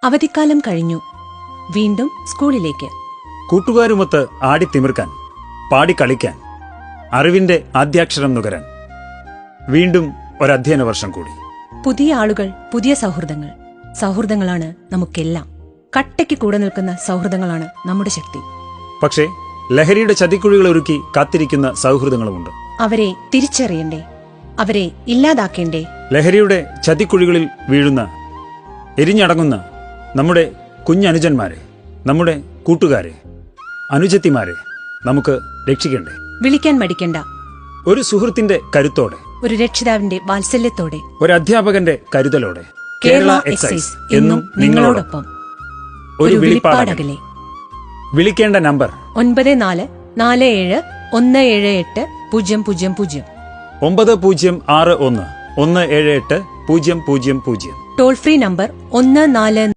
അവധിക്കാലം കഴിഞ്ഞു. വീണ്ടും സ്കൂളിലേക്ക്. കൂട്ടുകാരുമൊത്ത് ആടിത്തിമിർക്കാൻ, പാടിക്കളിക്കാൻ, അറിവിന്റെ ആദ്യാക്ഷരം നുകരാൻ. വീണ്ടും ഒരധ്യയന വർഷം കൂടി. പുതിയ ആളുകൾ, പുതിയ സൗഹൃദങ്ങൾ. സൗഹൃദങ്ങളാണ് നമുക്കെല്ലാം. കട്ടയ്ക്ക് കൂടെ നിൽക്കുന്ന സൗഹൃദങ്ങളാണ് നമ്മുടെ ശക്തി. പക്ഷേ ലഹരിയുടെ ചതിക്കുഴികൾ ഒരുക്കി കാത്തിരിക്കുന്ന സൗഹൃദങ്ങളുമുണ്ട്. അവരെ തിരിച്ചറിയണ്ടേ? അവരെ ഇല്ലാതാക്കേണ്ടേ? ലഹരിയുടെ ചതിക്കുഴികളിൽ വീഴുന്ന, എരിഞ്ഞടങ്ങുന്ന നമ്മുടെ കുഞ്ഞനുജന്മാരെ, നമ്മുടെ കൂട്ടുകാരെ, അനുജത്തിമാരെ നമുക്ക് രക്ഷിക്കണ്ടേ? വിളിക്കാൻ മടിക്കണ്ട. ഒരു സുഹൃത്തിന്റെ കരുത്തോടെ, ഒരു രക്ഷിതാവിന്റെ വാത്സല്യത്തോടെ, ഒരു അധ്യാപകന്റെ കരുതലോടെ കേരള എക്സൈസ് എന്നും നിങ്ങളോടൊപ്പം. ഒരു വിളിപ്പാടകലെ. വിളിക്കേണ്ട നമ്പർ 9447178000. 9061 17800. Toll free number 14